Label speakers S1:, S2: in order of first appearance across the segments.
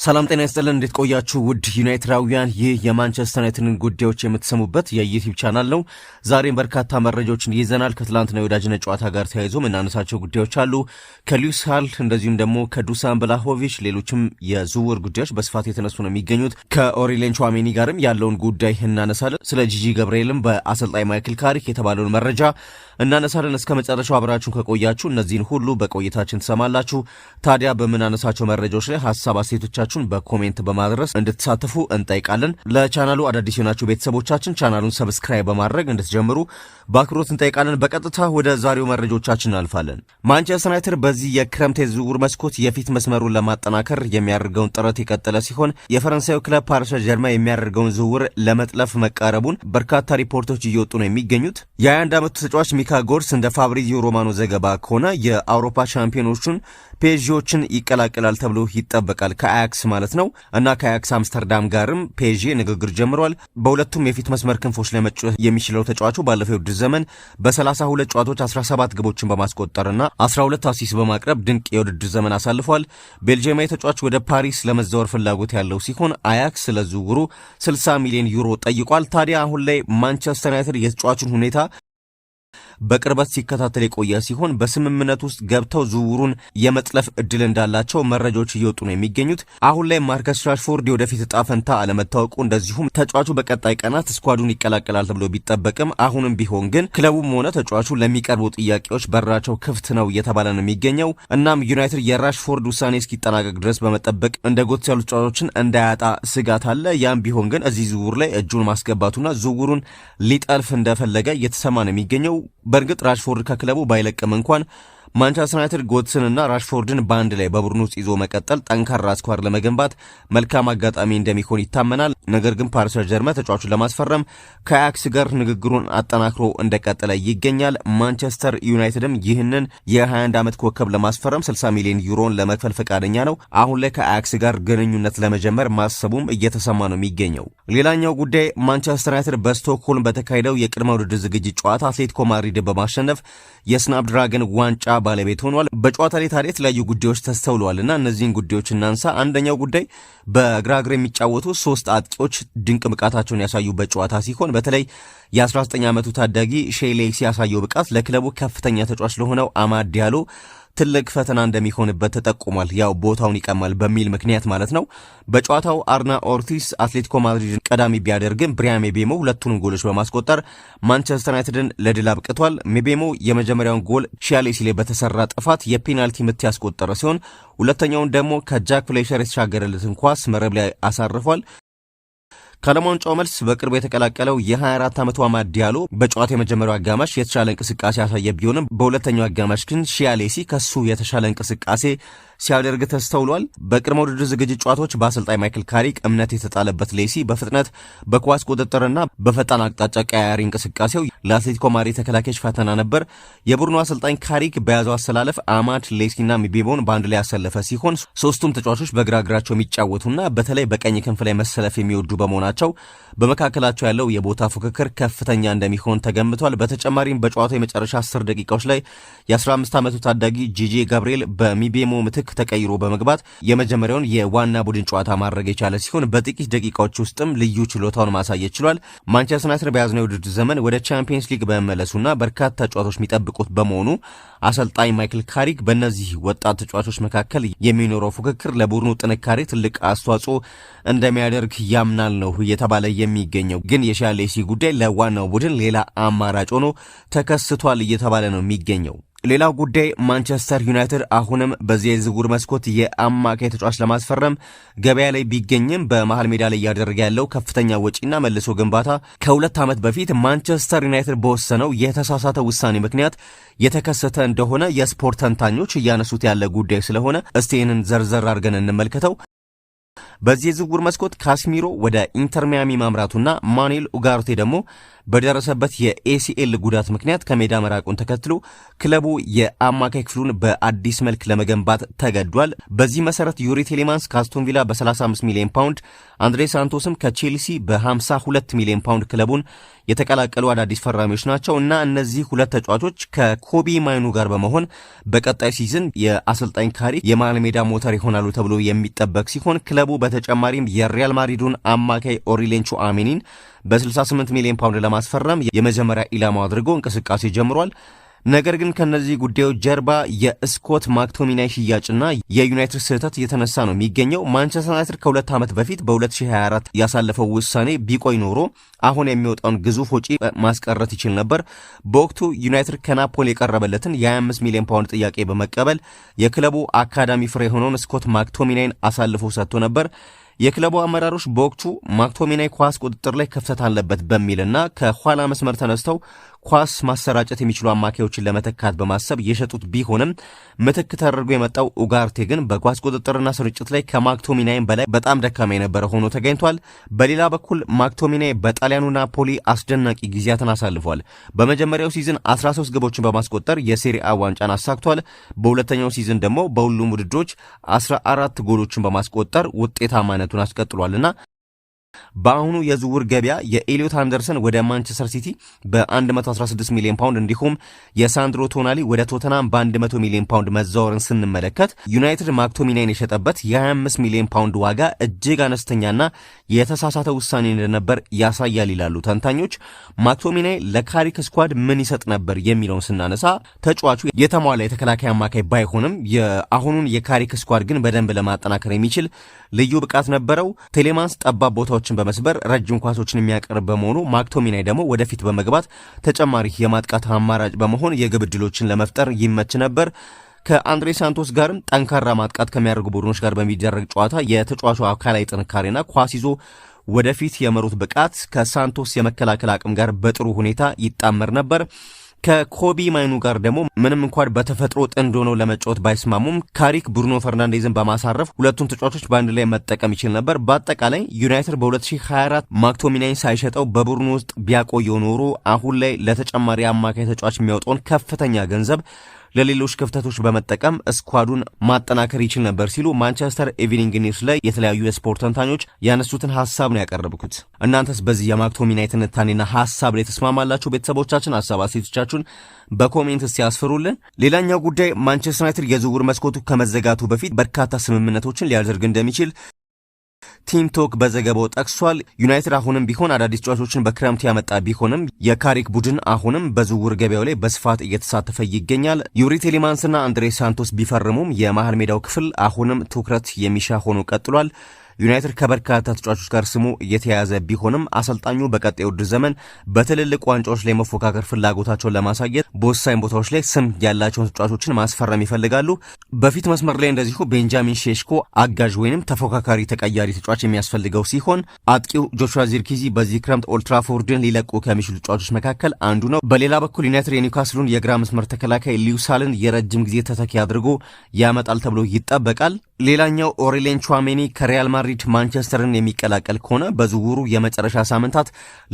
S1: ሰላም ጤና ይስጥልን እንዴት ቆያችሁ ውድ ዩናይትዳውያን ይህ የማንቸስተር ዩናይትድን ጉዳዮች የምትሰሙበት የዩቲዩብ ቻናል ነው። ዛሬም በርካታ መረጃዎችን ይዘናል። ከትላንትና የወዳጅነት ጨዋታ ጋር ተያይዞ የምናነሳቸው ጉዳዮች አሉ። ከሉዊስ ሃል እንደዚሁም ደግሞ ከዱሳን ብላሆቪች ሌሎችም የዝውውር ጉዳዮች በስፋት የተነሱ ነው የሚገኙት። ከኦሬሊያን ቹዋሜኒ ጋርም ያለውን ጉዳይ እናነሳለን። ስለ ጂጂ ገብርኤልም በአሰልጣኝ ማይክል ካሪክ የተባለውን መረጃ እናነሳለን። እስከ መጨረሻው አብራችሁን ከቆያችሁ እነዚህን ሁሉ በቆይታችን ትሰማላችሁ። ታዲያ በምናነሳቸው መረጃዎች ላይ ሀሳብ አስተያየቶቻችሁን በኮሜንት በማድረስ እንድትሳተፉ እንጠይቃለን። ለቻናሉ አዳዲስ የሆናችሁ ቤተሰቦቻችን ቻናሉን ሰብስክራይብ በማድረግ እንድትጀምሩ በአክብሮት እንጠይቃለን። በቀጥታ ወደ ዛሬው መረጃዎቻችን እናልፋለን። ማንቸስተር ዩናይትድ በዚህ የክረምት የዝውውር መስኮት የፊት መስመሩን ለማጠናከር የሚያደርገውን ጥረት የቀጠለ ሲሆን የፈረንሳዩ ክለብ ፓሪስ ጀርማ የሚያደርገውን ዝውውር ለመጥለፍ መቃረቡን በርካታ ሪፖርቶች እየወጡ ነው የሚገኙት። የ21 ዓመቱ ተጫዋች ሚካ ጎርስ እንደ ፋብሪዚዮ ሮማኖ ዘገባ ከሆነ የአውሮፓ ሻምፒዮኖቹን ፔዥዎችን ይቀላቀላል ተብሎ ይጠበቃል። ከአያክስ ማለት ነው እና ከአያክስ አምስተርዳም ጋርም ፔዥ ንግግር ጀምሯል። በሁለቱም የፊት መስመር ክንፎች ላይ መጫወት የሚችለው ተጫዋቹ ባለፈው የውድድር ዘመን በ32 ጨዋታዎች 17 ግቦችን በማስቆጠርና 12 አሲስት በማቅረብ ድንቅ የውድድር ዘመን አሳልፏል። ቤልጂየማዊ ተጫዋች ወደ ፓሪስ ለመዛወር ፍላጎት ያለው ሲሆን አያክስ ለዝውውሩ 60 ሚሊዮን ዩሮ ጠይቋል። ታዲያ አሁን ላይ ማንቸስተር ዩናይትድ የተጫዋቹን ሁኔታ በቅርበት ሲከታተል የቆየ ሲሆን በስምምነት ውስጥ ገብተው ዝውውሩን የመጥለፍ እድል እንዳላቸው መረጃዎች እየወጡ ነው የሚገኙት። አሁን ላይ ማርከስ ራሽፎርድ የወደፊት እጣ ፈንታ አለመታወቁ እንደዚሁም ተጫዋቹ በቀጣይ ቀናት ስኳዱን ይቀላቀላል ተብሎ ቢጠበቅም አሁንም ቢሆን ግን ክለቡም ሆነ ተጫዋቹ ለሚቀርቡ ጥያቄዎች በራቸው ክፍት ነው እየተባለ ነው የሚገኘው። እናም ዩናይትድ የራሽፎርድ ውሳኔ እስኪጠናቀቅ ድረስ በመጠበቅ እንደ ጎትስ ያሉ ተጫዋቾችን እንዳያጣ ስጋት አለ። ያም ቢሆን ግን እዚህ ዝውውር ላይ እጁን ማስገባቱና ዝውውሩን ሊጠልፍ እንደፈለገ እየተሰማ ነው የሚገኘው። በእርግጥ ራሽፎርድ ከክለቡ ባይለቅም እንኳን ማንቸስተር ዩናይትድ ጎትስንና ራሽፎርድን በአንድ ላይ በቡድኑ ውስጥ ይዞ መቀጠል ጠንካራ ስኳድ ለመገንባት መልካም አጋጣሚ እንደሚሆን ይታመናል። ነገር ግን ፓሪስ ጀርማ ተጫዋቹን ለማስፈረም ከአያክስ ጋር ንግግሩን አጠናክሮ እንደቀጠለ ይገኛል። ማንቸስተር ዩናይትድም ይህንን የ21 ዓመት ኮከብ ለማስፈረም 60 ሚሊዮን ዩሮን ለመክፈል ፈቃደኛ ነው። አሁን ላይ ከአያክስ ጋር ግንኙነት ለመጀመር ማሰቡም እየተሰማ ነው የሚገኘው። ሌላኛው ጉዳይ ማንቸስተር ዩናይትድ በስቶክሆልም በተካሄደው የቅድመ ውድድር ዝግጅት ጨዋታ አትሌቲኮ ማድሪድን በማሸነፍ የስናፕድራገን ዋንጫ ባለቤት ሆኗል። በጨዋታ ላይ ታዲያ የተለያዩ ጉዳዮች ተስተውለዋልና እነዚህን ጉዳዮች እናንሳ። አንደኛው ጉዳይ በግራ እግር የሚጫወቱ 3 አጥቂዎች ድንቅ ብቃታቸውን ያሳዩበት ጨዋታ ሲሆን በተለይ የ19 ዓመቱ ታዳጊ ሼሌክስ ያሳየው ብቃት ለክለቡ ከፍተኛ ተጫዋች ለሆነው አማድ ዲያሎ ትልቅ ፈተና እንደሚሆንበት ተጠቁሟል። ያው ቦታውን ይቀማል በሚል ምክንያት ማለት ነው። በጨዋታው አርና ኦርቲስ አትሌቲኮ ማድሪድን ቀዳሚ ቢያደርግም ብሪያን ምቤሞ ሁለቱንም ጎሎች በማስቆጠር ማንቸስተር ዩናይትድን ለድል አብቅቷል። ምቤሞ የመጀመሪያውን ጎል ሺያሌሲ ላይ በተሰራ ጥፋት የፔናልቲ ምት ያስቆጠረ ሲሆን ሁለተኛውን ደግሞ ከጃክ ፍሌሸር የተሻገረለትን ኳስ መረብ ላይ አሳርፏል። ከለማንጫው መልስ በቅርብ የተቀላቀለው የ24 ዓመቱ አማድ ዲያሎ በጨዋታ የመጀመሪያው አጋማሽ የተሻለ እንቅስቃሴ ያሳየ ቢሆንም በሁለተኛው አጋማሽ ግን ሺያሌሲ ከሱ የተሻለ እንቅስቃሴ ሲያደርግ ተስተውሏል። በቅድመ ውድድር ዝግጅት ጨዋታዎች በአሰልጣኝ ማይክል ካሪክ እምነት የተጣለበት ሌሲ በፍጥነት በኳስ ቁጥጥርና በፈጣን አቅጣጫ ቀያሪ እንቅስቃሴው ለአትሌቲኮ ማድሪድ ተከላካዮች ፈተና ነበር። የቡድኑ አሰልጣኝ ካሪክ በያዘው አሰላለፍ አማድ ሌሲና ምቤሞን በአንድ ላይ ያሰለፈ ሲሆን ሶስቱም ተጫዋቾች በግራ እግራቸው የሚጫወቱና በተለይ በቀኝ ክንፍ ላይ መሰለፍ የሚወዱ በመሆናቸው በመካከላቸው ያለው የቦታ ፉክክር ከፍተኛ እንደሚሆን ተገምቷል። በተጨማሪም በጨዋታው የመጨረሻ 10 ደቂቃዎች ላይ የ15 ዓመቱ ታዳጊ ጂጂ ገብርኤል በምቤሞ ምትክ ተቀይሮ በመግባት የመጀመሪያውን የዋና ቡድን ጨዋታ ማድረግ የቻለ ሲሆን በጥቂት ደቂቃዎች ውስጥም ልዩ ችሎታውን ማሳየት ችሏል። ማንቸስተር ዩናይትድ በያዝነው የውድድር ዘመን ወደ ቻምፒየንስ ሊግ በመመለሱና በርካታ ተጫዋቾች የሚጠብቁት በመሆኑ አሰልጣኝ ማይክል ካሪክ በእነዚህ ወጣት ተጫዋቾች መካከል የሚኖረው ፉክክር ለቡድኑ ጥንካሬ ትልቅ አስተዋጽኦ እንደሚያደርግ ያምናል ነው እየተባለ የሚገኘው። ግን የሺያሌሲ ጉዳይ ለዋናው ቡድን ሌላ አማራጭ ሆኖ ተከስቷል እየተባለ ነው የሚገኘው። ሌላው ጉዳይ ማንቸስተር ዩናይትድ አሁንም በዚህ የዝውውር መስኮት የአማካይ ተጫዋች ለማስፈረም ገበያ ላይ ቢገኝም በመሃል ሜዳ ላይ እያደረገ ያለው ከፍተኛ ወጪና መልሶ ግንባታ ከ2 ዓመት በፊት ማንቸስተር ዩናይትድ በወሰነው የተሳሳተ ውሳኔ ምክንያት የተከሰተ እንደሆነ የስፖርት ተንታኞች እያነሱት ያለ ጉዳይ ስለሆነ እስቲ ይህንን ዘርዘር አድርገን እንመልከተው። በዚህ የዝውውር መስኮት ካስሚሮ ወደ ኢንተር ሚያሚ ማምራቱና ማኑኤል ኡጋርቴ ደግሞ በደረሰበት የኤሲኤል ጉዳት ምክንያት ከሜዳ መራቁን ተከትሎ ክለቡ የአማካይ ክፍሉን በአዲስ መልክ ለመገንባት ተገዷል። በዚህ መሰረት ዩሪ ቴሌማንስ ከአስቶን ቪላ በ35 ሚሊዮን ፓውንድ፣ አንድሬ ሳንቶስም ከቼልሲ በ52 ሚሊዮን ፓውንድ ክለቡን የተቀላቀሉ አዳዲስ ፈራሚዎች ናቸው እና እነዚህ ሁለት ተጫዋቾች ከኮቢ ማይኑ ጋር በመሆን በቀጣይ ሲዝን የአሰልጣኝ ካሪክ የመሃል ሜዳ ሞተር ይሆናሉ ተብሎ የሚጠበቅ ሲሆን ክለቡ በተጨማሪም የሪያል ማድሪዱን አማካይ ኦሪሌን ቹአሜኒን በ68 ሚሊዮን ፓውንድ ለማስፈረም የመጀመሪያ ኢላማው አድርጎ እንቅስቃሴ ጀምሯል። ነገር ግን ከነዚህ ጉዳዮች ጀርባ የስኮት ማክቶሚናይ ሽያጭና የዩናይትድ ስህተት እየተነሳ ነው የሚገኘው። ማንቸስተር ዩናይትድ ከ2 ዓመት በፊት በ2024 ያሳለፈው ውሳኔ ቢቆይ ኖሮ አሁን የሚወጣውን ግዙፍ ወጪ ማስቀረት ይችል ነበር። በወቅቱ ዩናይትድ ከናፖሊ የቀረበለትን የ25 ሚሊዮን ፓውንድ ጥያቄ በመቀበል የክለቡ አካዳሚ ፍሬ የሆነውን ስኮት ማክቶሚናይን አሳልፎ ሰጥቶ ነበር። የክለቡ አመራሮች በወቅቱ ማክቶሚናይ ኳስ ቁጥጥር ላይ ክፍተት አለበት በሚልና ከኋላ መስመር ተነስተው ኳስ ማሰራጨት የሚችሉ አማካዮችን ለመተካት በማሰብ የሸጡት ቢሆንም ምትክ ተደርጎ የመጣው ኡጋርቴ ግን በኳስ ቁጥጥርና ስርጭት ላይ ከማክቶሚናይም በላይ በጣም ደካማ የነበረ ሆኖ ተገኝቷል። በሌላ በኩል ማክቶሚናይ በጣሊያኑ ናፖሊ አስደናቂ ጊዜያትን አሳልፏል። በመጀመሪያው ሲዝን 13 ግቦችን በማስቆጠር የሴሪአ ዋንጫን አሳክቷል። በሁለተኛው ሲዝን ደግሞ በሁሉም ውድድሮች 14 ጎሎችን በማስቆጠር ውጤታማነቱን አስቀጥሏልና በአሁኑ የዝውውር ገበያ የኤሊዮት አንደርሰን ወደ ማንቸስተር ሲቲ በ116 ሚሊዮን ፓውንድ እንዲሁም የሳንድሮ ቶናሊ ወደ ቶተናም በ100 ሚሊዮን ፓውንድ መዛወርን ስንመለከት ዩናይትድ ማክቶሚናይን የሸጠበት የ25 ሚሊዮን ፓውንድ ዋጋ እጅግ አነስተኛና የተሳሳተ ውሳኔ እንደነበር ያሳያል ይላሉ ተንታኞች። ማክቶሚናይ ለካሪክ ስኳድ ምን ይሰጥ ነበር የሚለውን ስናነሳ ተጫዋቹ የተሟላ የተከላካይ አማካይ ባይሆንም የአሁኑን የካሪክ ስኳድ ግን በደንብ ለማጠናከር የሚችል ልዩ ብቃት ነበረው። ቴሌማንስ ጠባብ ቦታዎችን በመስበር ረጅም ኳሶችን የሚያቀርብ በመሆኑ ማክቶሚናይ ደግሞ ወደፊት በመግባት ተጨማሪ የማጥቃት አማራጭ በመሆን የግብ ዕድሎችን ለመፍጠር ይመች ነበር። ከአንድሬ ሳንቶስ ጋርም ጠንካራ ማጥቃት ከሚያደርጉ ቡድኖች ጋር በሚደረግ ጨዋታ የተጫዋቹ አካላዊ ጥንካሬና ኳስ ይዞ ወደፊት የመሩት ብቃት ከሳንቶስ የመከላከል አቅም ጋር በጥሩ ሁኔታ ይጣመር ነበር። ከኮቢ ማይኑ ጋር ደግሞ ምንም እንኳን በተፈጥሮ ጥንድ ሆነው ለመጫወት ባይስማሙም ካሪክ ብሩኖ ፈርናንዴዝን በማሳረፍ ሁለቱን ተጫዋቾች በአንድ ላይ መጠቀም ይችል ነበር። በአጠቃላይ ዩናይትድ በ2024 ማክቶሚናይን ሳይሸጠው በቡድኑ ውስጥ ቢያቆየው ኖሮ አሁን ላይ ለተጨማሪ አማካይ ተጫዋች የሚያወጣውን ከፍተኛ ገንዘብ ለሌሎች ክፍተቶች በመጠቀም ስኳዱን ማጠናከር ይችል ነበር ሲሉ ማንቸስተር ኢቭኒንግ ኒውስ ላይ የተለያዩ የስፖርት ተንታኞች ያነሱትን ሐሳብ ነው ያቀረብኩት። እናንተስ በዚህ የማክቶሚናይ ትንታኔና ሐሳብ ላይ ተስማማላችሁ? ቤተሰቦቻችን ሐሳብ አስተያየቶቻችሁን በኮሜንት ሲያስፈሩልን። ሌላኛው ጉዳይ ማንቸስተር ዩናይትድ የዝውውር መስኮቱ ከመዘጋቱ በፊት በርካታ ስምምነቶችን ሊያደርግ እንደሚችል ቲም ቶክ በዘገባው ጠቅሷል። ዩናይትድ አሁንም ቢሆን አዳዲስ ተጫዋቾችን በክረምት ያመጣ ቢሆንም የካሪክ ቡድን አሁንም በዝውውር ገበያው ላይ በስፋት እየተሳተፈ ይገኛል። ዩሪ ቴሌማንስና አንድሬ ሳንቶስ ቢፈርሙም የመሃል ሜዳው ክፍል አሁንም ትኩረት የሚሻ ሆኖ ቀጥሏል። ዩናይትድ ከበርካታ ተጫዋቾች ጋር ስሙ እየተያያዘ ቢሆንም አሰልጣኙ በቀጣዩ ውድድር ዘመን በትልልቅ ዋንጫዎች ላይ መፎካከር ፍላጎታቸውን ለማሳየት በወሳኝ ቦታዎች ላይ ስም ያላቸውን ተጫዋቾችን ማስፈረም ይፈልጋሉ። በፊት መስመር ላይ እንደዚሁ ቤንጃሚን ሼሽኮ አጋዥ ወይንም ተፎካካሪ ተቀያሪ ተጫዋች የሚያስፈልገው ሲሆን አጥቂው ጆሹዋ ዚርኪዚ በዚህ ክረምት ኦልትራፎርድን ሊለቁ ከሚችሉ ተጫዋቾች መካከል አንዱ ነው። በሌላ በኩል ዩናይትድ የኒውካስሉን የግራ መስመር ተከላካይ ሊውሳልን የረጅም ጊዜ ተተኪ አድርጎ ያመጣል ተብሎ ይጠበቃል። ሌላኛው ኦሪሌን ቹአሜኒ ከሪያል ማድሪድ ማንቸስተርን የሚቀላቀል ከሆነ በዝውውሩ የመጨረሻ ሳምንታት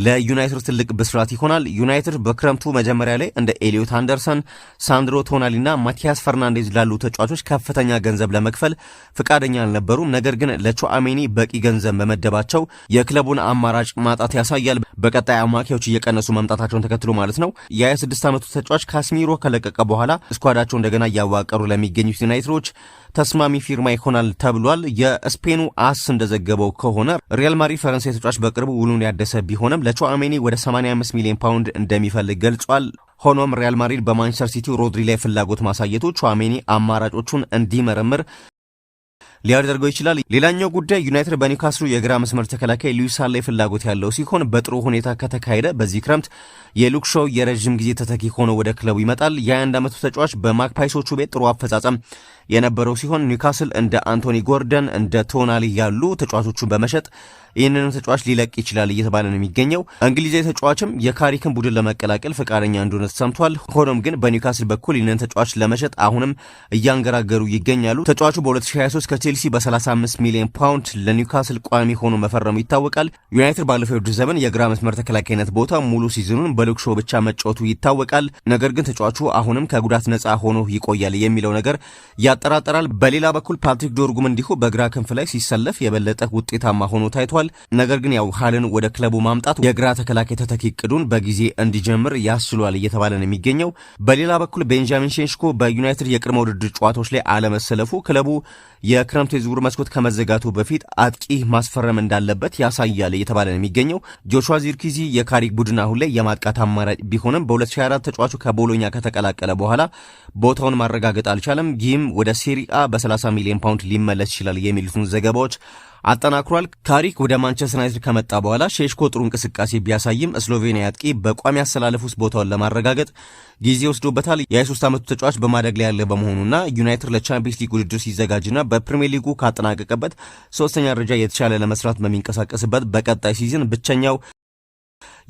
S1: ለዩናይትድ ትልቅ ብስራት ይሆናል። ዩናይትድ በክረምቱ መጀመሪያ ላይ እንደ ኤሊዮት አንደርሰን፣ ሳንድሮ ቶናሊና ማቲያስ ፈርናንዴዝ ላሉ ተጫዋቾች ከፍተኛ ገንዘብ ለመክፈል ፍቃደኛ አልነበሩም። ነገር ግን ለቹአሜኒ በቂ ገንዘብ መመደባቸው የክለቡን አማራጭ ማጣት ያሳያል። በቀጣይ አማካዮች እየቀነሱ መምጣታቸውን ተከትሎ ማለት ነው። የ26 ዓመቱ ተጫዋች ካስሚሮ ከለቀቀ በኋላ ስኳዳቸው እንደገና እያዋቀሩ ለሚገኙት ዩናይትዶች ተስማሚ ፊርማ ይሆናል ተብሏል። የስፔኑ አስ እንደዘገበው ከሆነ ሪያል ማድሪድ ፈረንሳይ ተጫዋች በቅርቡ ውሉን ያደሰ ቢሆንም ለቹአሜኒ ወደ 85 ሚሊዮን ፓውንድ እንደሚፈልግ ገልጿል። ሆኖም ሪያል ማድሪድ በማንቸስተር ሲቲ ሮድሪ ላይ ፍላጎት ማሳየቱ ቹአሜኒ አማራጮቹን እንዲመረምር ሊያደርገው ይችላል። ሌላኛው ጉዳይ ዩናይትድ በኒውካስሉ የግራ መስመር ተከላካይ ሉዊስ ላይ ፍላጎት ያለው ሲሆን በጥሩ ሁኔታ ከተካሄደ በዚህ ክረምት የሉክ ሾው የረጅም ጊዜ ተተኪ ሆኖ ወደ ክለቡ ይመጣል። የ21 ዓመቱ ተጫዋች በማክፓይሶቹ ቤት ጥሩ አፈጻጸም የነበረው ሲሆን ኒውካስል እንደ አንቶኒ ጎርደን እንደ ቶናሊ ያሉ ተጫዋቾቹን በመሸጥ ይህንንም ተጫዋች ሊለቅ ይችላል እየተባለ ነው የሚገኘው። እንግሊዛዊ ተጫዋችም የካሪክን ቡድን ለመቀላቀል ፈቃደኛ እንደሆነ ተሰምቷል። ሆኖም ግን በኒውካስል በኩል ይህንን ተጫዋች ለመሸጥ አሁንም እያንገራገሩ ይገኛሉ። ተጫዋቹ በ2023 ከቼልሲ በ35 ሚሊዮን ፓውንድ ለኒውካስል ቋሚ ሆኖ መፈረሙ ይታወቃል። ዩናይትድ ባለፈው የውድድር ዘመን የግራ መስመር ተከላካይነት ቦታ ሙሉ ሲዝኑን በሉክ ሾው ብቻ መጫወቱ ይታወቃል። ነገር ግን ተጫዋቹ አሁንም ከጉዳት ነፃ ሆኖ ይቆያል የሚለው ነገር ያጠራጠራል። በሌላ በኩል ፓትሪክ ዶርጉም እንዲሁ በግራ ክንፍ ላይ ሲሰለፍ የበለጠ ውጤታማ ሆኖ ታይቷል። ነገር ግን ያው ሃልን ወደ ክለቡ ማምጣት የግራ ተከላካይ ተተኪ እቅዱን በጊዜ እንዲጀምር ያስችሏል እየተባለ ነው የሚገኘው። በሌላ በኩል ቤንጃሚን ሼሽኮ በዩናይትድ የቅድመ ውድድር ጨዋታዎች ላይ አለመሰለፉ ክለቡ የክረምት የዝውውር መስኮት ከመዘጋቱ በፊት አጥቂ ማስፈረም እንዳለበት ያሳያል እየተባለ ነው የሚገኘው። ጆሹዋ ዚርክዚ የካሪክ ቡድን አሁን ላይ የማጥቃት አማራጭ ቢሆንም በ2024 ተጫዋቹ ከቦሎኛ ከተቀላቀለ በኋላ ቦታውን ማረጋገጥ አልቻለም። ይህም ወደ ሴሪአ በ30 ሚሊዮን ፓውንድ ሊመለስ ይችላል የሚሉትን ዘገባዎች አጠናክሯል። ካሪክ ወደ ማንቸስተር ዩናይትድ ከመጣ በኋላ ሼሽኮ ጥሩ እንቅስቃሴ ቢያሳይም ስሎቬኒያ አጥቂ በቋሚ አሰላለፍ ውስጥ ቦታውን ለማረጋገጥ ጊዜ ወስዶበታል። የ23 ዓመቱ ተጫዋች በማደግ ላይ ያለ በመሆኑና ዩናይትድ ለቻምፒየንስ ሊግ ውድድር ሲዘጋጅና በፕሪሚየር ሊጉ ካጠናቀቀበት ሶስተኛ ደረጃ የተሻለ ለመስራት በሚንቀሳቀስበት በቀጣይ ሲዝን ብቸኛው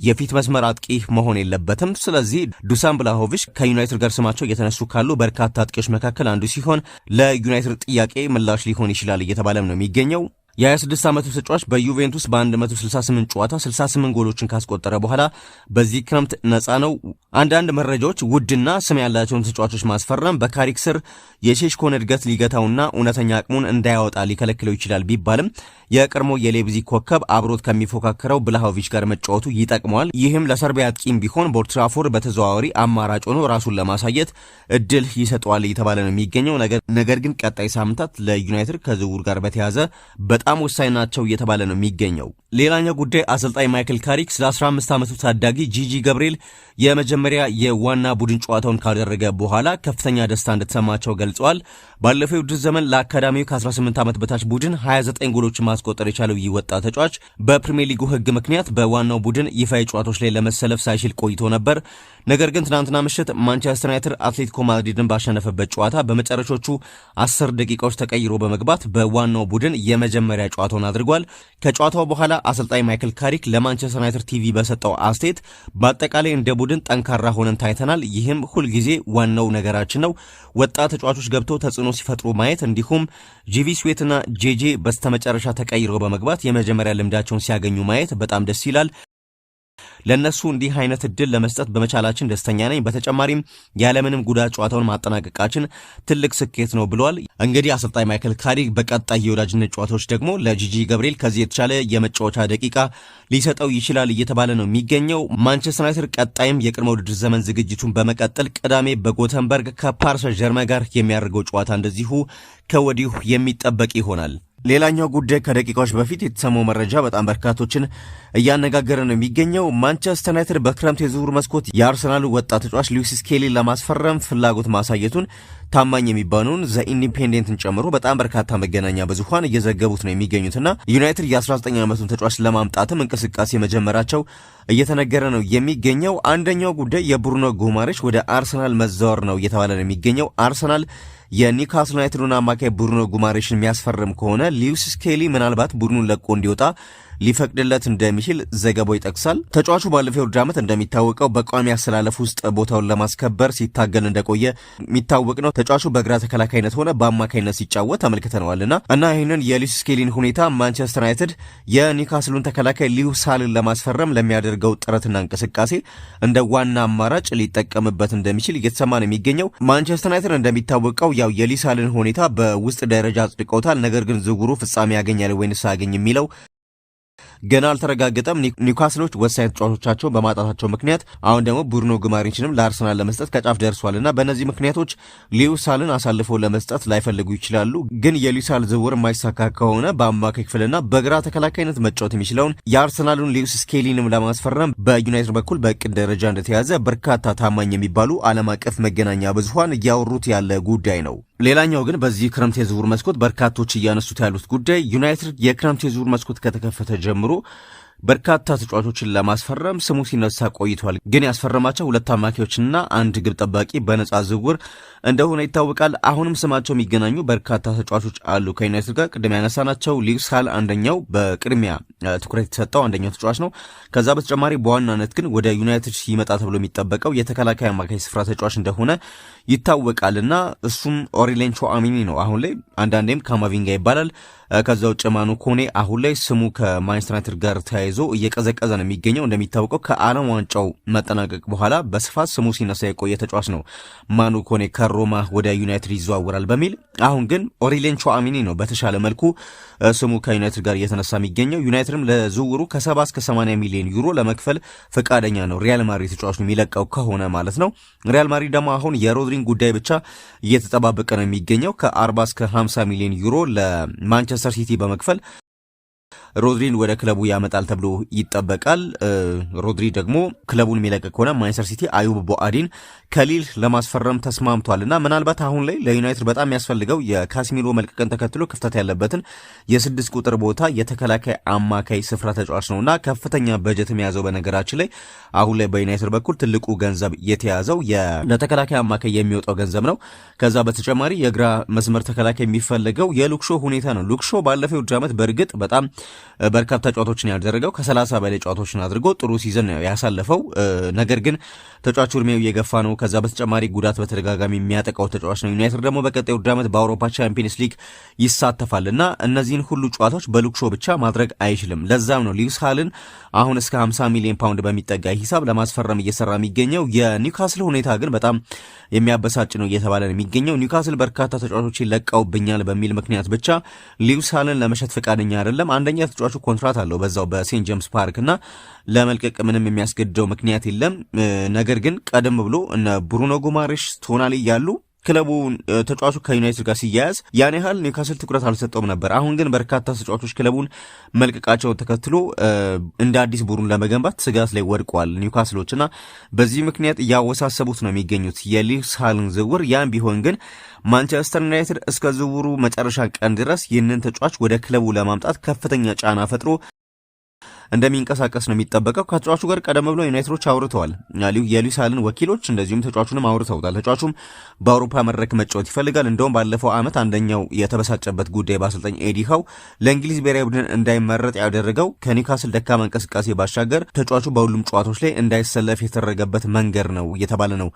S1: የፊት መስመር አጥቂ መሆን የለበትም። ስለዚህ ዱሳን ብላሆቪች ከዩናይትድ ጋር ስማቸው እየተነሱ ካሉ በርካታ አጥቂዎች መካከል አንዱ ሲሆን ለዩናይትድ ጥያቄ ምላሽ ሊሆን ይችላል እየተባለም ነው የሚገኘው። የ26 ዓመቱ ተጫዋች በዩቬንቱስ በ168 ጨዋታ 68 ጎሎችን ካስቆጠረ በኋላ በዚህ ክረምት ነፃ ነው። አንዳንድ መረጃዎች ውድና ስም ያላቸውን ተጫዋቾች ማስፈረም በካሪክ ስር የሼሽኮን እድገት ሊገታውና እውነተኛ አቅሙን እንዳያወጣ ሊከለክለው ይችላል ቢባልም የቀድሞ የሌብዚግ ኮከብ አብሮት ከሚፎካከረው ብላሆቪች ጋር መጫወቱ ይጠቅመዋል። ይህም ለሰርቢያ አጥቂም ቢሆን በኦልትራፎርድ በተዘዋዋሪ አማራጭ ሆኖ ራሱን ለማሳየት እድል ይሰጠዋል እየተባለ ነው የሚገኘው። ነገር ግን ቀጣይ ሳምንታት ለዩናይትድ ከዝውውር ጋር በተያያዘ በጣም ወሳኝ ናቸው እየተባለ ነው የሚገኘው። ሌላኛው ጉዳይ አሰልጣኝ ማይክል ካሪክ ስለ 15 ዓመቱ ታዳጊ ጂጂ ገብርኤል የመጀመሪያ የዋና ቡድን ጨዋታውን ካደረገ በኋላ ከፍተኛ ደስታ እንደተሰማቸው ገልጸዋል። ባለፈው የውድድር ዘመን ለአካዳሚው ከ18 ዓመት በታች ቡድን 29 ጎሎችን ማስቆጠር የቻለው ይህ ወጣት ተጫዋች በፕሪሚየር ሊጉ ሕግ ምክንያት በዋናው ቡድን ይፋዊ ጨዋታዎች ላይ ለመሰለፍ ሳይችል ቆይቶ ነበር። ነገር ግን ትናንትና ምሽት ማንቸስተር ዩናይትድ አትሌቲኮ ማድሪድን ባሸነፈበት ጨዋታ በመጨረሻዎቹ 10 ደቂቃዎች ተቀይሮ በመግባት በዋናው ቡድን የመጀመሪያ ጨዋታውን አድርጓል። ከጨዋታው በኋላ አሰልጣኝ ማይክል ካሪክ ለማንቸስተር ዩናይትድ ቲቪ በሰጠው አስተያየት በአጠቃላይ እንደ ቡድን ጠንካራ ሆነን ታይተናል። ይህም ሁልጊዜ ዋናው ነገራችን ነው። ወጣት ተጫዋቾች ገብተው ተጽዕኖ ሲፈጥሩ ማየት እንዲሁም ጂቪ ስዌትና ጄጄ በስተመጨረሻ ተቀይረው በመግባት የመጀመሪያ ልምዳቸውን ሲያገኙ ማየት በጣም ደስ ይላል። ለነሱ እንዲህ አይነት እድል ለመስጠት በመቻላችን ደስተኛ ነኝ። በተጨማሪም ያለምንም ጉዳት ጨዋታውን ማጠናቀቃችን ትልቅ ስኬት ነው ብሏል። እንግዲህ አሰልጣኝ ማይክል ካሪክ በቀጣይ የወዳጅነት ጨዋታዎች ደግሞ ለጂጂ ገብርኤል ከዚህ የተሻለ የመጫወቻ ደቂቃ ሊሰጠው ይችላል እየተባለ ነው የሚገኘው። ማንቸስተር ዩናይትድ ቀጣይም የቅድመ ውድድር ዘመን ዝግጅቱን በመቀጠል ቅዳሜ በጎተንበርግ ከፓሪስ ጀርመን ጋር የሚያደርገው ጨዋታ እንደዚሁ ከወዲሁ የሚጠበቅ ይሆናል። ሌላኛው ጉዳይ ከደቂቃዎች በፊት የተሰማው መረጃ በጣም በርካቶችን እያነጋገረ ነው የሚገኘው። ማንቸስተር ዩናይትድ በክረምት የዝውውር መስኮት የአርሰናሉ ወጣት ተጫዋች ሉዊስ ስኬሊን ለማስፈረም ፍላጎት ማሳየቱን ታማኝ የሚባለውን ዘ ኢንዲፔንደንትን ጨምሮ በጣም በርካታ መገናኛ ብዙሃን እየዘገቡት ነው የሚገኙትና ዩናይትድ የ19 ዓመቱን ተጫዋች ለማምጣትም እንቅስቃሴ መጀመራቸው እየተነገረ ነው የሚገኘው። አንደኛው ጉዳይ የብሩኖ ጉማሬሽ ወደ አርሰናል መዛወር ነው እየተባለ ነው የሚገኘው። አርሰናል የኒውካስል ዩናይትዱን አማካይ ብሩኖ ጉማሬሽን የሚያስፈርም ከሆነ ሉዊስ ስኬሊ ምናልባት ቡድኑን ለቆ እንዲወጣ ሊፈቅድለት እንደሚችል ዘገባው ይጠቅሳል። ተጫዋቹ ባለፈው የውድድር ዓመት እንደሚታወቀው በቋሚ አሰላለፍ ውስጥ ቦታውን ለማስከበር ሲታገል እንደቆየ የሚታወቅ ነው። ተጫዋቹ በግራ ተከላካይነት ሆነ በአማካይነት ሲጫወት ተመልክተነዋልና እና ይህንን የሉዊስ ስኬሊን ሁኔታ ማንቸስተር ዩናይትድ የኒውካስሉን ተከላካይ ሉዊስ ሃልን ለማስፈረም ለሚያደርገው ጥረትና እንቅስቃሴ እንደ ዋና አማራጭ ሊጠቀምበት እንደሚችል እየተሰማ ነው የሚገኘው። ማንቸስተር ዩናይትድ እንደሚታወቀው ያው የሉዊስ ሃልን ሁኔታ በውስጥ ደረጃ አጽድቀውታል። ነገር ግን ዝውውሩ ፍጻሜ ያገኛል ወይንስ አያገኝ የሚለው ገና አልተረጋገጠም። ኒውካስሎች ወሳኝ ተጫዋቾቻቸው በማጣታቸው ምክንያት አሁን ደግሞ ብሩኖ ጉማሬሽንም ለአርሰናል ለመስጠት ከጫፍ ደርሷልና በእነዚህ ምክንያቶች ሉዊስ ሃልን አሳልፈው ለመስጠት ላይፈልጉ ይችላሉ። ግን የሉዊስ ሃል ዝውውር የማይሳካ ከሆነ በአማካይ ክፍልና በግራ ተከላካይነት መጫወት የሚችለውን የአርሰናሉን ሉዊስ ስኬሊንም ለማስፈረም በዩናይትድ በኩል በእቅድ ደረጃ እንደተያዘ በርካታ ታማኝ የሚባሉ ዓለም አቀፍ መገናኛ ብዙሃን እያወሩት ያለ ጉዳይ ነው። ሌላኛው ግን በዚህ ክረምት የዝውውር መስኮት በርካቶች እያነሱት ያሉት ጉዳይ ዩናይትድ የክረምት የዝውውር መስኮት ከተከፈተ ጀምሮ በርካታ ተጫዋቾችን ለማስፈረም ስሙ ሲነሳ ቆይቷል። ግን ያስፈረማቸው 2 አማካዮችና 1 ግብ ጠባቂ በነጻ ዝውውር እንደሆነ ይታወቃል። አሁንም ስማቸው የሚገናኙ በርካታ ተጫዋቾች አሉ ከዩናይትድ ጋር። ቅድሚያ ያነሳናቸው ሉዊስ ሃል አንደኛው በቅድሚያ ትኩረት የተሰጠው አንደኛው ተጫዋች ነው። ከዛ በተጨማሪ በዋናነት ግን ወደ ዩናይትድ ይመጣ ተብሎ የሚጠበቀው የተከላካይ አማካይ ስፍራ ተጫዋች እንደሆነ ይታወቃልና እሱም ኦሪሌን ቹዋሚኒ ነው። አሁን ላይ አንዳንዴም ካማቪንጋ ይባላል። ከዛ ውጭ ማኑ ኮኔ አሁን ላይ ስሙ ከማንቸስተር ዩናይትድ ጋር ተያይዞ እየቀዘቀዘ ነው የሚገኘው። እንደሚታወቀው ከዓለም ዋንጫው መጠናቀቅ በኋላ በስፋት ስሙ ሲነሳ የቆየ ተጫዋች ነው ማኑ ኮኔ ከሮማ ወደ ዩናይትድ ይዘዋወራል በሚል። አሁን ግን ኦሪሌን ቹዋሚኒ ነው በተሻለ መልኩ ስሙ ከዩናይትድ ጋር እየተነሳ የሚገኘው። ዩናይትድም ለዝውውሩ ከ70 እስከ 80 ሚሊዮን ዩሮ ለመክፈል ፈቃደኛ ነው፣ ሪያል ማድሪድ ተጫዋቹ የሚለቀው ከሆነ ማለት ነው። ሪያል ማድሪድ ደግሞ አሁን የሮድሪን ጉዳይ ብቻ እየተጠባበቀ ነው የሚገኘው። ከ40 እስከ 50 ሚሊዮን ዩሮ ለማንቸስተር ሲቲ በመክፈል ሮድሪን ወደ ክለቡ ያመጣል ተብሎ ይጠበቃል። ሮድሪ ደግሞ ክለቡን የሚለቅ ከሆነ ማንቸስተር ሲቲ አዩብ ቦአዲን ከሊል ለማስፈረም ተስማምቷልና ምናልባት አሁን ላይ ለዩናይትድ በጣም የሚያስፈልገው የካስሚሮ መልቀቅን ተከትሎ ክፍተት ያለበትን የ6 ቁጥር ቦታ የተከላካይ አማካይ ስፍራ ተጫዋች ነውና ከፍተኛ በጀት የያዘው በነገራችን ላይ አሁን ላይ በዩናይትድ በኩል ትልቁ ገንዘብ የተያዘው ለተከላካይ አማካይ የሚወጣው ገንዘብ ነው። ከዛ በተጨማሪ የግራ መስመር ተከላካይ የሚፈልገው የሉክሾ ሁኔታ ነው። ሉክሾ ባለፈው ውድድር ዓመት በእርግጥ በጣም በርካታ ጨዋታዎችን ያደረገው ከ30 በላይ ጨዋታዎችን አድርጎ ጥሩ ሲዝን ነው ያሳለፈው። ነገር ግን ተጫዋቹ እድሜው እየገፋ ነው። ከዛ በተጨማሪ ጉዳት በተደጋጋሚ የሚያጠቃው ተጫዋች ነው። ዩናይትድ ደግሞ በቀጣዩ ውድድር ዓመት በአውሮፓ ቻምፒየንስ ሊግ ይሳተፋልና እነዚህን ሁሉ ጨዋታዎች በሉክሾ ብቻ ማድረግ አይችልም። ለዛም ነው ሊዩስ ሃልን አሁን እስከ 50 ሚሊዮን ፓውንድ በሚጠጋ ሂሳብ ለማስፈረም እየሰራ የሚገኘው። የኒውካስል ሁኔታ ግን በጣም የሚያበሳጭ ነው እየተባለ ነው የሚገኘው። ኒውካስል በርካታ ተጫዋቾችን ለቀውብኛል በሚል ምክንያት ብቻ ሊዩስ ሃልን ለመሸጥ ፈቃደኛ አይደለም። አንደኛ ተጫዋቹ ኮንትራት አለው በዛው በሴንት ጄምስ ፓርክ እና ለመልቀቅ ምንም የሚያስገድደው ምክንያት የለም። ነገር ግን ቀደም ብሎ እነ ብሩኖ ጉማሬሽ ቶናሊ ያሉ ክለቡ ተጫዋቹ ከዩናይትድ ጋር ሲያያዝ ያን ያህል ኒውካስል ትኩረት አልሰጠውም ነበር። አሁን ግን በርካታ ተጫዋቾች ክለቡን መልቀቃቸውን ተከትሎ እንደ አዲስ ቡድን ለመገንባት ስጋት ላይ ወድቀዋል ኒውካስሎችና በዚህ ምክንያት እያወሳሰቡት ነው የሚገኙት የሊዩስ ሃልን ዝውውር። ያም ቢሆን ግን ማንቸስተር ዩናይትድ እስከ ዝውውሩ መጨረሻ ቀን ድረስ ይህንን ተጫዋች ወደ ክለቡ ለማምጣት ከፍተኛ ጫና ፈጥሮ እንደሚንቀሳቀስ ነው የሚጠበቀው። ከተጫዋቹ ጋር ቀደም ብሎ ዩናይትዶች አውርተዋል። የሊዩስ ሃልን ወኪሎች እንደዚሁም ተጫዋቹንም አውርተውታል። ተጫዋቹም በአውሮፓ መድረክ መጫወት ይፈልጋል። እንደውም ባለፈው ዓመት አንደኛው የተበሳጨበት ጉዳይ በአሰልጣኝ ኤዲ ሃው ለእንግሊዝ ብሔራዊ ቡድን እንዳይመረጥ ያደረገው ከኒውካስል ደካማ እንቅስቃሴ ባሻገር ተጫዋቹ በሁሉም ጨዋታዎች ላይ እንዳይሰለፍ የተደረገበት መንገድ ነው እየተባለ ነው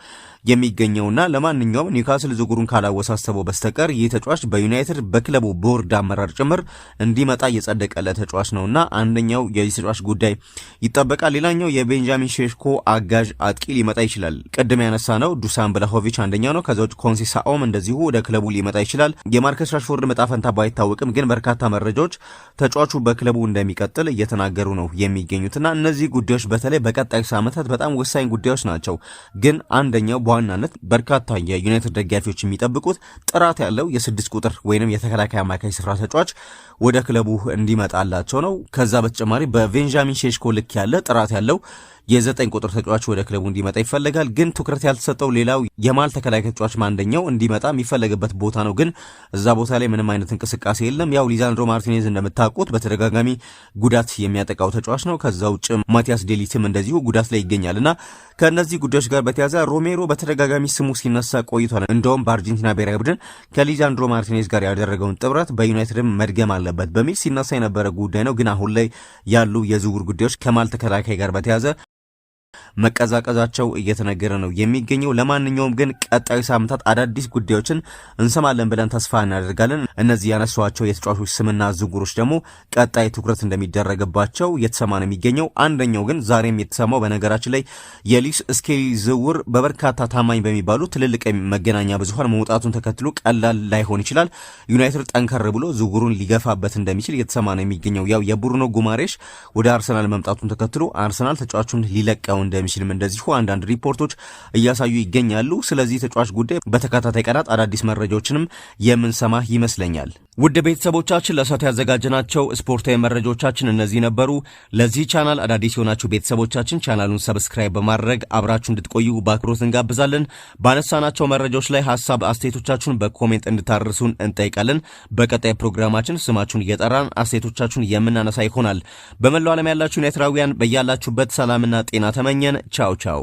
S1: የሚገኘውና ለማንኛውም ኒውካስል ዝውውሩን ካላወሳሰበው በስተቀር ይህ ተጫዋች በዩናይትድ በክለቡ ቦርድ አመራር ጭምር እንዲመጣ እየጸደቀለት ተጫዋች ነውና አንደኛው የዚህ ተጫዋች ጉዳይ ይጠበቃል። ሌላኛው የቤንጃሚን ሼሽኮ አጋዥ አጥቂ ሊመጣ ይችላል። ቅድም ያነሳ ነው ዱሳን ብላሆቪች አንደኛው ነው። ከዛው ኮንሴሳኦም እንደዚሁ ወደ ክለቡ ሊመጣ ይችላል። የማርከስ ራሽፎርድ መጣፈንታ ባይታወቅም ግን በርካታ መረጃዎች ተጫዋቹ በክለቡ እንደሚቀጥል እየተናገሩ ነው የሚገኙትና እነዚህ ጉዳዮች በተለይ በቀጣይ ሳምንታት በጣም ወሳኝ ጉዳዮች ናቸው። ግን አንደኛው በዋናነት በርካታ የዩናይትድ ደጋፊዎች የሚጠብቁት ጥራት ያለው የ6 ቁጥር ወይንም የተከላካይ አማካይ ስፍራ ተጫዋች ወደ ክለቡ እንዲመጣላቸው ነው። ከዛ በተጨማሪ በቤንጃሚን ሼሽኮ ልክ ያለ ጥራት ያለው የ9 ቁጥር ተጫዋች ወደ ክለቡ እንዲመጣ ይፈልጋል። ግን ትኩረት ያልተሰጠው ሌላው የማል ተከላካይ ተጫዋች አንደኛው እንዲመጣ የሚፈለግበት ቦታ ነው። ግን እዛ ቦታ ላይ ምንም አይነት እንቅስቃሴ የለም። ያው ሊዛንድሮ ማርቲኔዝ እንደምታውቁት በተደጋጋሚ ጉዳት የሚያጠቃው ተጫዋች ነው። ከዛ ውጭ ማቲያስ ዴሊትም እንደዚሁ ጉዳት ላይ ይገኛልና ከእነዚህ ጉዳዮች ጋር በተያያዘ ሮሜሮ በተደጋጋሚ ስሙ ሲነሳ ቆይቷል። እንደውም በአርጀንቲና ብሔራዊ ቡድን ከሊዛንድሮ ማርቲኔዝ ጋር ያደረገውን ጥምረት በዩናይትድም መድገም አለበት በሚል ሲነሳ የነበረ ጉዳይ ነው። ግን አሁን ላይ ያሉ የዝውውር ጉዳዮች ከማል ተከላካይ ጋር በተያያዘ መቀዛቀዛቸው እየተነገረ ነው የሚገኘው። ለማንኛውም ግን ቀጣዩ ሳምንታት አዳዲስ ጉዳዮችን እንሰማለን ብለን ተስፋ እናደርጋለን። እነዚህ ያነሷቸው የተጫዋቾች ስምና ዝውውሮች ደግሞ ቀጣይ ትኩረት እንደሚደረግባቸው እየተሰማ ነው የሚገኘው። አንደኛው ግን ዛሬም የተሰማው በነገራችን ላይ የሉዊስ ስኬሊ ዝውውር በበርካታ ታማኝ በሚባሉ ትልልቅ መገናኛ ብዙሃን መውጣቱን ተከትሎ ቀላል ላይሆን ይችላል። ዩናይትድ ጠንከር ብሎ ዝውውሩን ሊገፋበት እንደሚችል እየተሰማ ነው የሚገኘው። ያው የብሩኖ ጉማሬሽ ወደ አርሰናል መምጣቱን ተከትሎ አርሰናል ተጫዋቹን ሊለቀው እንደሚችልም እንደዚሁ አንዳንድ ሪፖርቶች እያሳዩ ይገኛሉ። ስለዚህ ተጫዋች ጉዳይ በተከታታይ ቀናት አዳዲስ መረጃዎችንም የምንሰማ ይመስለኛል። ውድ ቤተሰቦቻችን ለሰዓቱ ያዘጋጀናቸው ስፖርታዊ መረጃዎቻችን እነዚህ ነበሩ። ለዚህ ቻናል አዳዲስ የሆናችሁ ቤተሰቦቻችን ቻናሉን ሰብስክራይብ በማድረግ አብራችሁ እንድትቆዩ በአክብሮት እንጋብዛለን። ባነሳናቸው መረጃዎች ላይ ሀሳብ አስተያየቶቻችሁን በኮሜንት እንድታርሱን እንጠይቃለን። በቀጣይ ፕሮግራማችን ስማችሁን እየጠራን አስተያየቶቻችሁን የምናነሳ ይሆናል። በመላው ዓለም ያላችሁ ዩናይትዳውያን በያላችሁበት ሰላምና ጤና ተመኘን። ቻው ቻው።